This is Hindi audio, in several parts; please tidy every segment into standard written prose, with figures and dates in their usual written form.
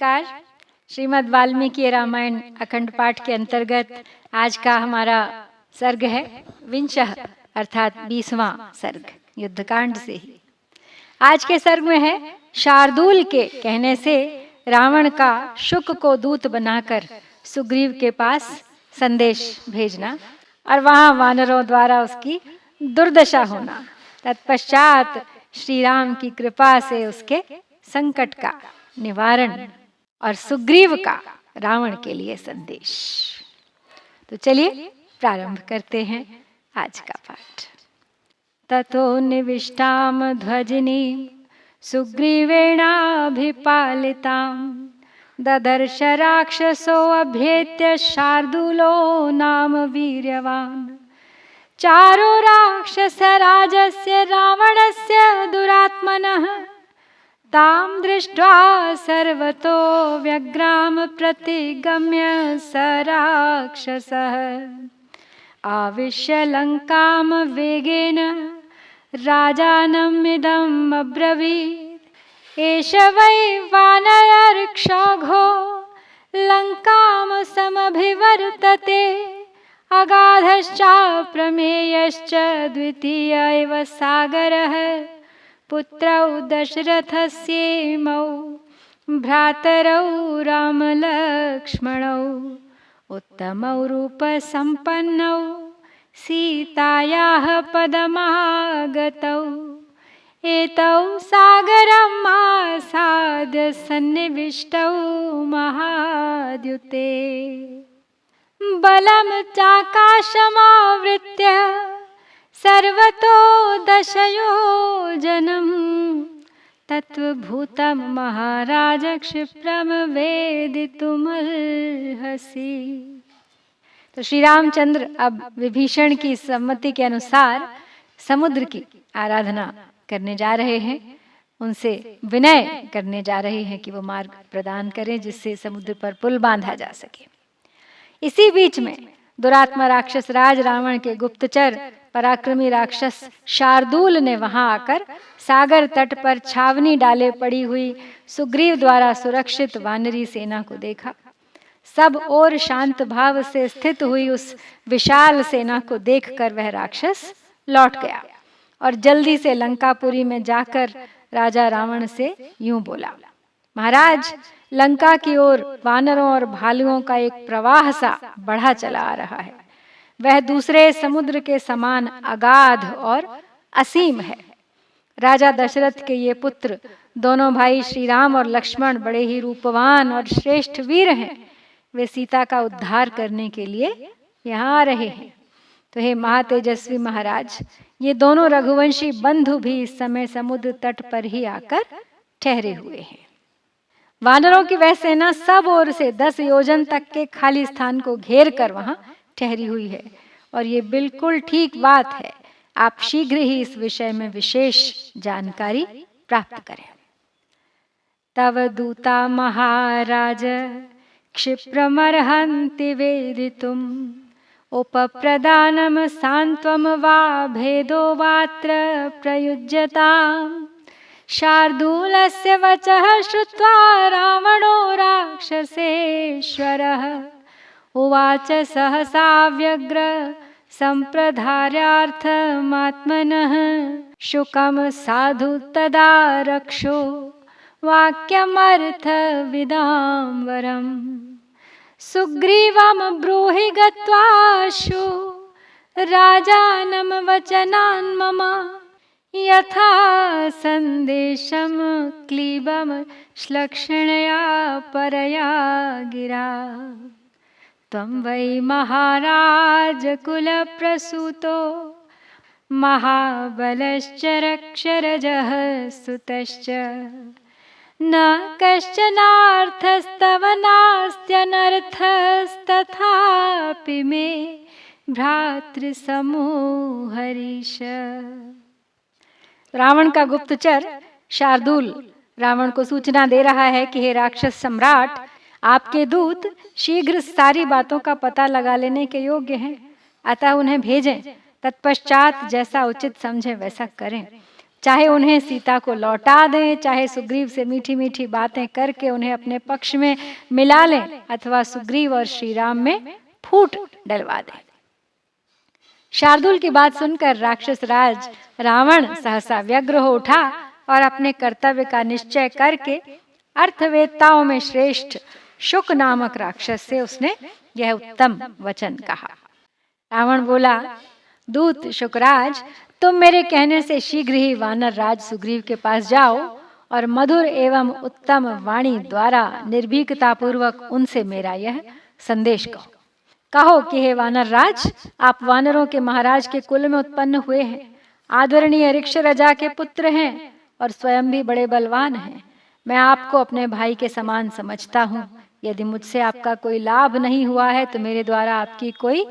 नमस्कार। श्रीमद् वाल्मीकि रामायण अखंड पाठ के अंतर्गत आज का हमारा सर्ग है विंशः अर्थात 20वां सर्ग युद्धकांड से ही। आज के सर्ग में है शार्दूल के कहने से रावण का शुक को दूत बनाकर सुग्रीव के पास संदेश भेजना और वहां वानरों द्वारा उसकी दुर्दशा होना। तत्पश्चात श्री राम की कृपा से उसके संकट का निवारण और सुग्रीव का रावण के लिए संदेश। तो चलिए प्रारंभ करते हैं आज का पाठ। ततो निविष्टाम ध्वजिनी सुग्रीवेणाभिपालितां ददर्श राक्षसो अभ्येत्य शार्दूलो नाम वीर्यवान्। चारो राक्षसराजस्य रावणस्य दुरात्मनः तां दृष्ट्वा सर्वतो व्यग्राम प्रतिगम्य स राक्षसः आविश्य लंकाम वेगेन राजानमिदम् अब्रवीत् एष वै वानरर्क्षोघो लंकाम समभिवर्तते अगाधश्चाप्रमेयश्च द्वितीय एव सागरः पुत्रौ दशरथस्येमौ भ्रातरौ रामलक्ष्मणौ उत्तमौ रूपसम्पन्नौ सीतायाः पदमागतौ एतौ सागरम् आसाद्य सन्निविष्टौ महाद्युते बलं चाकाशमावृत्य सर्वतो दशयोजनं तत्त्वभूतं महाराज क्षिप्रम वेदितुमर्हसि। तो श्री रामचंद्र अब विभीषण की सम्मति के अनुसार समुद्र की आराधना करने जा रहे हैं। उनसे विनय करने जा रहे हैं कि वो मार्ग प्रदान करें जिससे समुद्र पर पुल बांधा जा सके। इसी बीच में दुरात्मा राक्षस राज रावण के गुप्तचर पराक्रमी राक्षस शार्दूल ने वहां आकर सागर तट पर छावनी डाले पड़ी हुई सुग्रीव द्वारा सुरक्षित वानरी सेना को देखा। सब और शांत भाव से स्थित हुई उस विशाल सेना को देखकर वह राक्षस लौट गया और जल्दी से लंकापुरी में जाकर राजा रावण से यूं बोला, महाराज, लंका की ओर वानरों और भालुओं का एक प्रवाह सा बढ़ा चला आ रहा है। वह दूसरे समुद्र के समान अगाध और असीम है। राजा दशरथ के ये पुत्र दोनों भाई श्री राम और लक्ष्मण बड़े ही रूपवान और श्रेष्ठ वीर हैं। वे सीता का उद्धार करने के लिए यहाँ आ रहे हैं। तो हे महातेजस्वी महाराज, ये दोनों रघुवंशी बंधु भी इस समय समुद्र तट पर ही आकर ठहरे हुए हैं। वानरों की वह सेना सब ओर से 10 योजन तक के खाली स्थान को घेर कर वहां ठहरी हुई है और ये बिल्कुल ठीक बात है। आप शीघ्र ही इस विषय में विशेष जानकारी प्राप्त करें। तव दूता महाराज क्षिप्रमर्हन्ति वेदितुम् उपप्रदानम सान्त्वम वा भेदो वात्र प्रयुज्यताम्। शार्दूलस्य वचः श्रुत्वा रावणो राक्षसेश्वरः उवाच सहसा व्यग्र सम्प्रधार्यार्थमात्मनः शुकं साधु तदा रक्षो वाक्यमर्थविदां वरम्। सुग्रीवं ब्रूहि गत्वाशु राजानं वचनान् मम यथा संदेशं क्लीबं श्लक्ष्णया परया गिरा। त्वं वै महाराज कुलप्रसूतो महाबलश्च रक्षरजः सुतश्च न कश्चनार्थस्तव नास्त्यनर्थस्तथापि मे भ्रातृसमो हरीश। रावण का गुप्तचर शार्दूल रावण को सूचना दे रहा है कि हे राक्षस सम्राट, आपके दूत शीघ्र सारी बातों का पता लगा लेने के योग्य हैं, अतः उन्हें भेजें। तत्पश्चात जैसा उचित समझे वैसा करें। चाहे उन्हें सीता को लौटा दें, चाहे सुग्रीव से मीठी मीठी बातें करके उन्हें अपने पक्ष में मिला लें, अथवा सुग्रीव और श्री राम में फूट डलवा दें। शार्दूल की बात सुनकर राक्षस राज रावण सहसा व्यग्र हो उठा और अपने कर्तव्य का निश्चय करके अर्थवेत्ताओं में श्रेष्ठ शुक नामक राक्षस से उसने यह उत्तम वचन कहा। रावण बोला, दूत शुकराज, तुम मेरे कहने से शीघ्र ही वानर राज सुग्रीव के पास जाओ और मधुर एवं उत्तम वाणी द्वारा निर्भीकता पूर्वक उनसे मेरा यह संदेश कहो कि हे वानर राज, आप वानरों के महाराज के कुल में उत्पन्न हुए हैं, आदरणीय ऋक्ष राजा के पुत्र हैं और स्वयं भी बड़े बलवान हैं। मैं आपको अपने भाई के समान समझता हूँ। यदि मुझसे आपका कोई लाभ नहीं हुआ है तो मेरे द्वारा आपकी कोई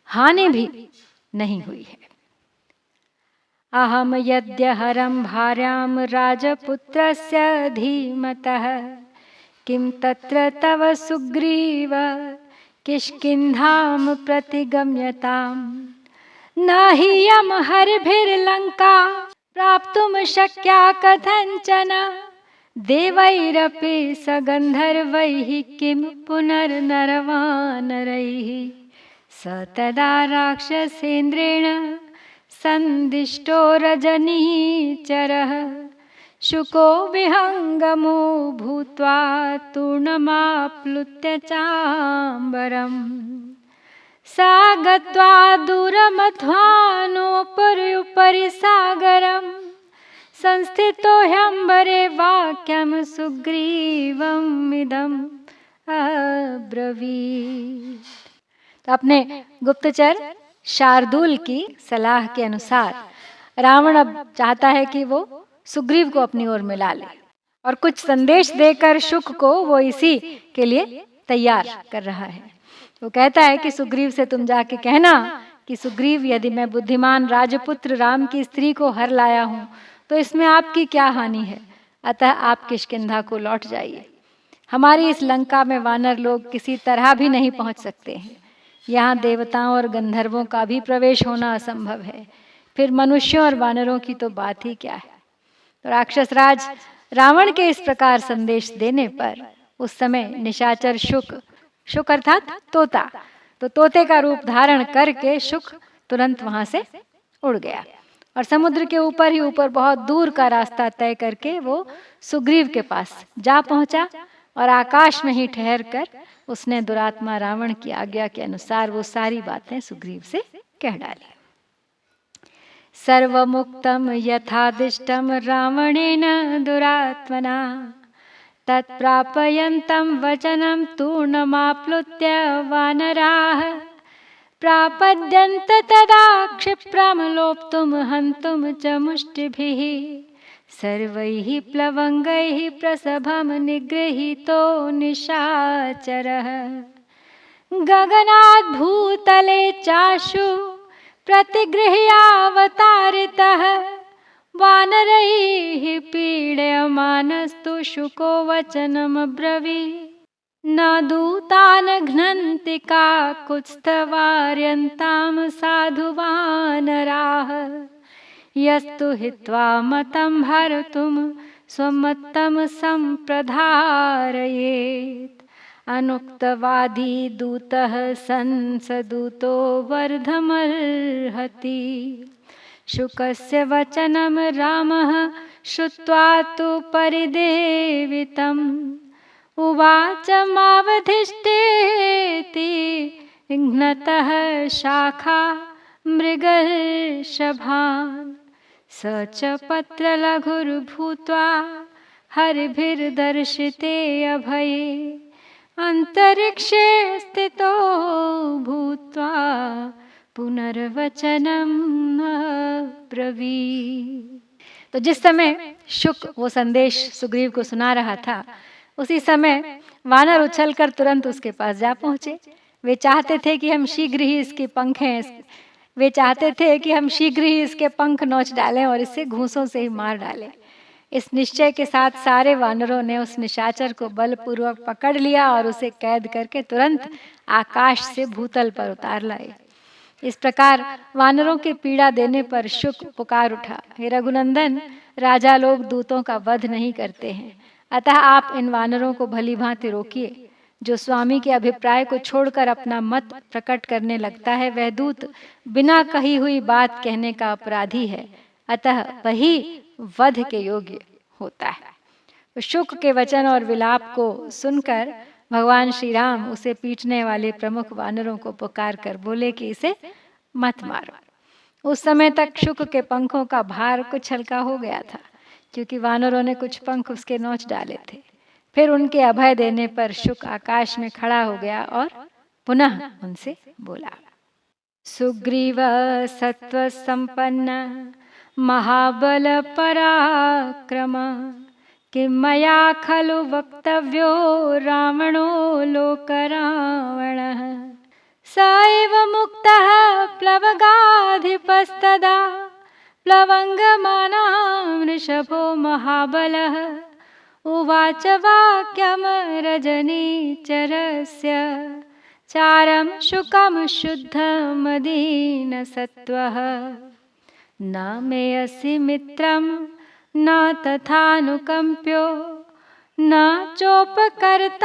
हानि भी नहीं हुई है। अहम यद्य हरम भार्याम राजपुत्रस्य धीमतः किम तत्र तव सुग्रीव किष्किन्धाम प्रतिगम्यताम न हि यम हरिभिर्लंका प्राप्तुम शक्या कथंचन देवैरपि सगंधर्वैः किम पुनर्नरवानरैः स तदा राक्षसेन्द्रेण संदिष्टो रजनीचरः शुको विहंगमो भूत्वा तूर्णमाप्लुत्य चाम्बरम् सा गत्वा दूरमध्वानोपरि सागरम् संस्थितो ह्यंबरे वाक्यम सुग्रीवम् इदम् अब्रवीत्। तो अपने गुप्तचर शार्दूल की सलाह के अनुसार रावण अब चाहता है कि वो सुग्रीव को अपनी ओर मिला ले और कुछ संदेश देकर शुक को वो इसी के लिए तैयार कर रहा है। वो कहता है कि सुग्रीव से तुम जाके कहना कि सुग्रीव, यदि मैं बुद्धिमान राजपुत्र राम की स्त्री को हर लाया हूँ तो इसमें आपकी क्या हानि है, अतः आप किष्किंधा को लौट जाइए। हमारी इस लंका में वानर लोग किसी तरह भी नहीं पहुँच सकते हैं। यहाँ देवताओं और गंधर्वों का भी प्रवेश होना असंभव है, फिर मनुष्यों और वानरों की तो बात ही क्या है। तो राक्षस राज रावण के इस प्रकार संदेश देने पर उस समय निशाचर शुक अर्थात तोता, तो तोते का रूप धारण करके शुक तुरंत वहां से उड़ गया और समुद्र के ऊपर ही ऊपर बहुत दूर का रास्ता तय करके वो सुग्रीव के पास जा पहुंचा और आकाश में ही ठहर कर उसने दुरात्मा रावण की आज्ञा के अनुसार वो सारी बातें सुग्रीव से कह डाली। सर्वमुक्तम यथादिष्टम रावणेन दुरात्मना तत्प्रापयन्तं वचनं तूर्णमाप्लुत्य वानराः प्रापद्यन्त तदा क्षिप्रं लोप्तुं हन्तुं च मुष्टिभिः सर्वैः प्लवंगैः प्रसभं निगृहीतो निशाचरः गगनात् भूतले चाशु प्रतिगृह्यावतारितः वानरैः पीड्यमानस्तु शुको वचनमब्रवीत् न दूतान् घ्नन्ति काकुत्स्थवार्यन्तां साधु वानराः यस्तु हित्वा मतं भर्तुं स्वमत्तं सम्प्रधारयेत् अनुक्तवादी दूतः संसदूतो वर्धमर्हति शुकस्य वचनं रामः श्रुत्वा तु परिदेवितम् उवाच मावधिष्ठेति घ्नतः शाखा मृगर्षभान् स च पत्रलघुर्भूत्वा हरिभिर्दर्शिते अभये अंतरिक्षे स्थितो भूत्वा पुनर्वचनम् अब्रवीत्। तो जिस समय शुक वो संदेश सुग्रीव को सुना रहा था, उसी समय वानर उछलकर तुरंत उसके पास जा पहुंचे। वे चाहते थे कि हम शीघ्र ही इसके पंख नोच डालें और इसे घूंसों से ही मार डालें। इस निश्चय के साथ सारे वानरों ने उस निशाचर को बलपूर्वक पकड़ लिया और उसे कैद करके तुरंत आकाश से भूतल पर उतार लाए। इस प्रकार वानरों के पीड़ा देने पर शुक पुकार उठा, हे रघुनंदन, राजा लोग दूतों का वध नहीं करते हैं, अतः आप इन वानरों को भली भांति रोकिए। जो स्वामी के अभिप्राय को छोड़कर अपना मत प्रकट करने लगता है, वह दूत बिना कही हुई बात कहने का अपराधी है, अतः वही वध के योग्य होता है। शुक के वचन और विलाप को सुनकर भगवान श्री राम उसे पीटने वाले प्रमुख वानरों को पुकार कर बोले कि इसे मत मारो। उस समय तक शुक के पंखों का भार कुछ हल्का हो गया था, क्योंकि वानरों ने कुछ पंख उसके नोच डाले थे। फिर उनके अभय देने पर शुक आकाश में खड़ा हो गया और पुनः उनसे बोला, सुग्रीव सत्व संपन्न महाबल पराक्रम, किं मया खलु वक्तव्यो रावणो लोकरावणः, स एव मुक्तः प्लवगाधिपस्तदा प्लवङ्गमानां वृषभो महाबलः, उवाच वाक्यं रजनीचरस्य चारं शुकं शुद्धमदीनसत्त्वः, न मे असि मित्रं न तथानुकम्प्यो, न चोपकर्तासि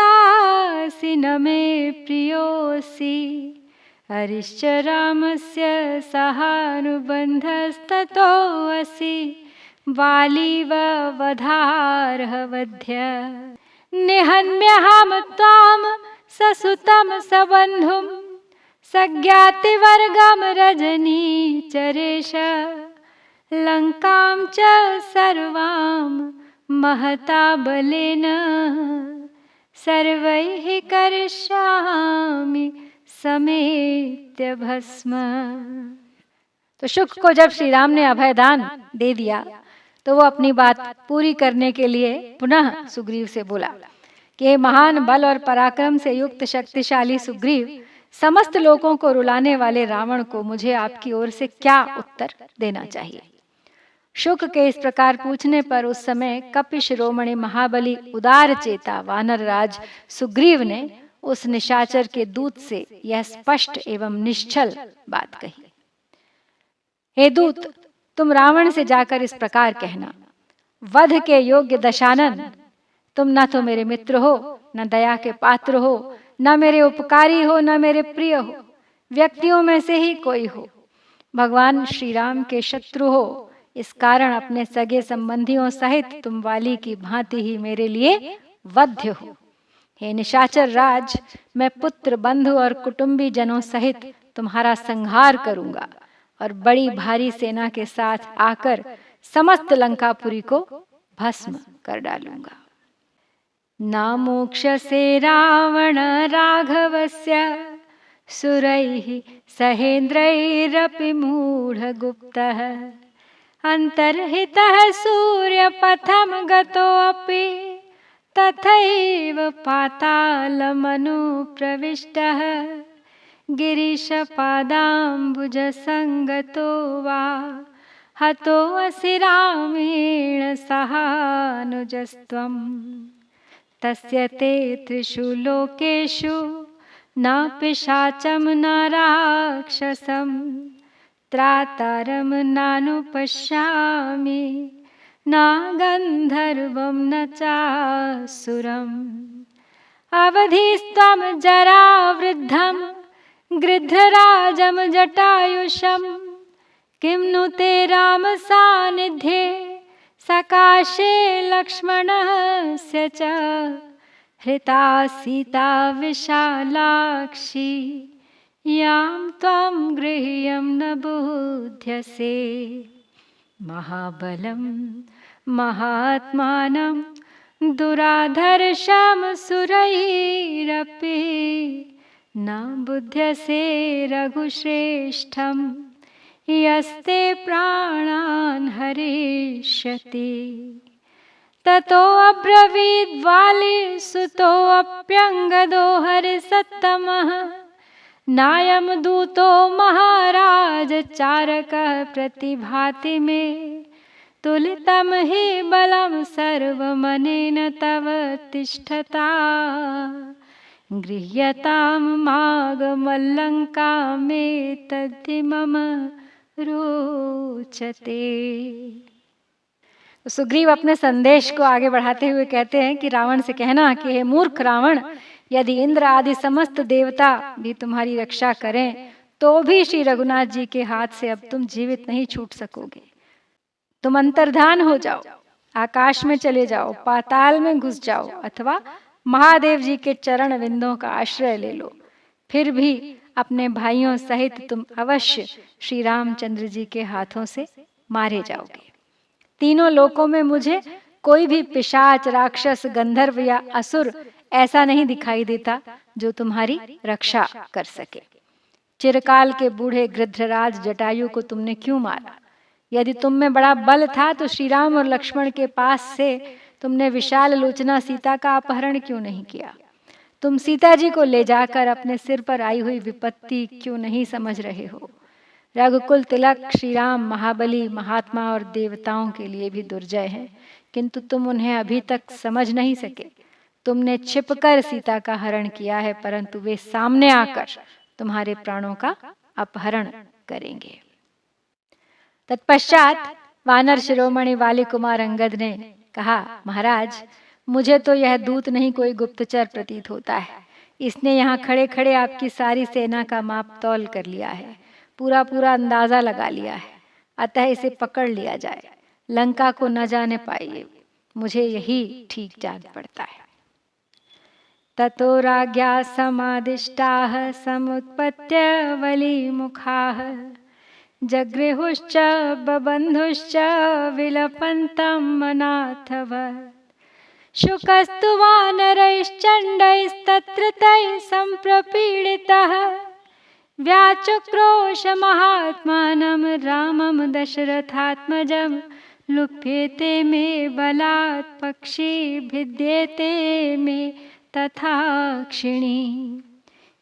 न मे प्रियोऽसि, हरिश्च रामस्य सहानुबन्धस्ततोऽसि, वालीव वधार्हवध्य, निहन्म्यहं त्वां ससुतं सबन्धुं, सज्ञातिवर्गं रजनीचरेश, लङ्कां च सर्वां महता बलेन, सर्वैः करिष्यामि समेत्य भस्म। तो शुक को जब श्री राम ने अभयदान दे दिया तो वो अपनी बात पूरी करने के लिए पुनः सुग्रीव से बोला कि महान बल और पराक्रम से युक्त शक्तिशाली सुग्रीव, समस्त लोगों को रुलाने वाले रावण को मुझे आपकी ओर से क्या उत्तर देना चाहिए। शुक के इस प्रकार पूछने पर उस समय कपि शिरोमणि महाबली उदार चेता वानर राज सुग्रीव ने उस निशाचर के दूत से यह स्पष्ट एवं निश्चल बात कही, हे दूत, तुम रावण से जाकर इस प्रकार कहना, वध के योग्य दशानन, तुम न तो मेरे मित्र हो, न दया के पात्र हो, न मेरे उपकारी हो, न मेरे प्रिय हो, व्यक्तियों में से ही कोई हो, भगवान श्री राम के शत्रु हो। इस कारण अपने सगे संबंधियों सहित तुम वाली की भांति ही मेरे लिए वध्य हो। हे निशाचर राज, मैं पुत्र, बंधु और कुटुंबी जनों सहित तुम्हारा संहार करूंगा और बड़ी भारी सेना के साथ आकर समस्त लंकापुरी को भस्म कर डालूंगा। नामोक्षसे रावण राघवस्य सुरैः सहेन्द्रैरपि मूढगुप्तः, अन्तर्हितः सूर्यपथं गतोऽपि तथैव पातालमनुप्रविष्टः, गिरीशपादाम्बुजसंगतो वा हतोऽसि रामेण सहानुजस्त्वम्, तस्य ते त्रिषु लोकेषु न पिशाचं न राक्षसं, त्रातारं नानुपश्यामि न गन्धर्वं न चासुरम्, अवधिस्त्वं जरावृद्धं गृध्रराजं जटायुषं, किं नु ते राम सान्निध्ये सकाशे लक्ष्मणस्य च, हृता सीता विशालाक्षी यां त्वं गृह्यं न बुध्यसे, महाबलं महात्मानं दुराधर्षं सुरैरपि, न बुध्यसे रघुश्रेष्ठं, यस्ते प्राणान् हरिष्यति। ततो अब्रवीद् वाली सुतोऽप्यङ्गदो हरिसत्तमः, नायं दूतो महाराज चारकः प्रतिभाति मे, तुलितं हि बलं सर्वमनेन तव तिष्ठता, गृह्यताम मागमल्लंका में तद्धि मम रोचते। सुग्रीव अपने संदेश को आगे बढ़ाते हुए कहते हैं कि रावण से कहना कि हे मूर्ख रावण, यदि इंद्र आदि समस्त देवता भी तुम्हारी रक्षा करें तो भी श्री रघुनाथ जी के हाथ से अब तुम जीवित नहीं छूट सकोगे। तुम अंतर्धान हो जाओ, आकाश में चले जाओ, पाताल में घुस जाओ, अथवा महादेव जी के चरण विंदों का आश्रय ले लो, फिर भी अपने भाइयों सहित तुम अवश्य श्री रामचंद्र जी के हाथों से मारे जाओगे। तीनों लोकों में मुझे कोई भी पिशाच, राक्षस, गंधर्व या असुर ऐसा नहीं दिखाई देता जो तुम्हारी रक्षा कर सके। चिरकाल के बूढ़े गृध्रराज जटायु को तुमने क्यों मारा? यदि तुम में बड़ा बल था तो श्री राम और लक्ष्मण के पास से तुमने विशाल लोचना सीता का अपहरण क्यों नहीं किया? तुम सीता जी को ले जाकर अपने सिर पर आई हुई विपत्ति क्यों नहीं समझ रहे हो? रघुकुल तिलक श्री राम महाबली, महात्मा और देवताओं के लिए भी दुर्जय हैं, किंतु तुम उन्हें अभी तक समझ नहीं सके। तुमने छिपकर सीता का हरण किया है, परंतु वे सामने आकर तुम्हारे प्राणों का अपहरण करेंगे। तत्पश्चात वानर शिरोमणि वाली कुमार अंगद ने कहा, महाराज, मुझे तो यह दूत नहीं कोई गुप्तचर प्रतीत होता है। इसने यहाँ खड़े खड़े आपकी सारी सेना का माप तौल कर लिया है, पूरा पूरा अंदाजा लगा लिया है, अतः इसे पकड़ लिया जाए, लंका को न जाने पाइए, मुझे यही ठीक जान पड़ता है। ततो राज्ञा समादिष्टाः समुत्पत्य वलिमुखाः जगृहुश्च बबन्धुश्च विलपन्तम् अनाथवत्। शुकस्तु वानरैश्चण्डैस्तत्र तैः सम्प्रपीडितः व्याचक्रोश महात्मानं रामं दशरथात्मजं लुप्येते मे बलात् पक्षी भिद्येते मे तथा क्षिणी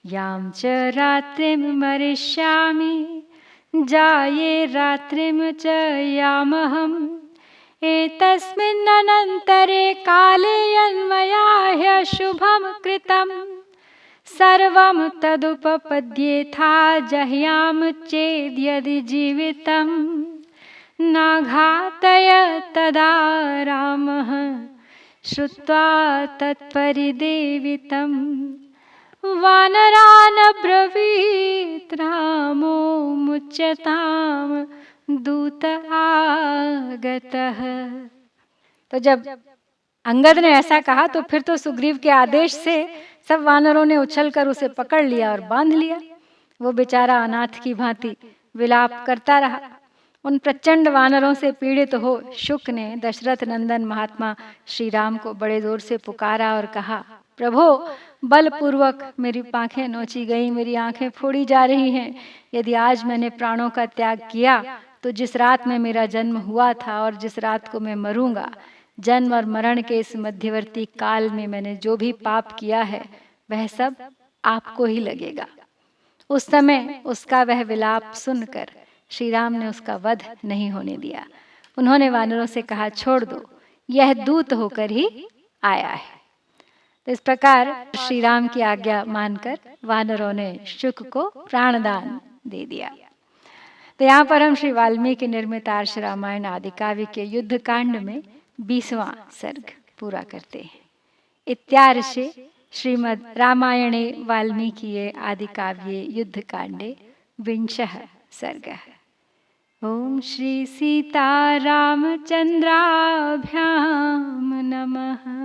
यां च रात्रिं मरिष्यामि जाये रात्रिं च यामहम् एतस्मिन्नन्तरे काले यन्मया ह्यशुभं कृतं सर्वं तदुपपद्येथा जह्याम चेद्यदि जीवितं नाघातय तदा रामः श्रुत्वा तत्परिदेवितं वानरान् ब्रवीत् रामो मुच्यताम् दूत आगतः। तो जब अंगद ने ऐसा कहा तो फिर तो सुग्रीव के आदेश से सब वानरों ने उछलकर उसे पकड़ लिया और बांध लिया। वो बेचारा अनाथ की भांति विलाप करता रहा। उन प्रचंड वानरों से पीड़ित हो शुक ने दशरथ नंदन महात्मा श्री राम को बड़े जोर से पुकारा और कहा, प्रभो, बलपूर्वक मेरी पांखें नोची गई, मेरी आंखें फोड़ी जा रही हैं। यदि आज मैंने प्राणों का त्याग किया तो जिस रात में मेरा जन्म हुआ था और जिस रात को मैं मरूंगा, जन्म और मरण के इस मध्यवर्ती काल में मैंने जो भी पाप किया है वह सब आपको ही लगेगा। उस समय उसका वह विलाप सुनकर श्री राम ने उसका वध नहीं होने दिया। उन्होंने वानरों से कहा, छोड़ दो, यह दूत होकर ही आया है। तो इस प्रकार श्री राम की आज्ञा मानकर वानरों ने शुक को प्राणदान दे दिया। तो यहाँ पर हम श्री वाल्मीकि निर्मित आर्ष रामायण आदि काव्य के युद्ध कांड में 20वां सर्ग पूरा करते हैं। इत्यार्षे श्रीमद् रामायणे वाल्मीकिये आदि काव्ये युद्ध कांडे 20 सर्गः। ओम श्री सीता रामचंद्राभ्याम नमः।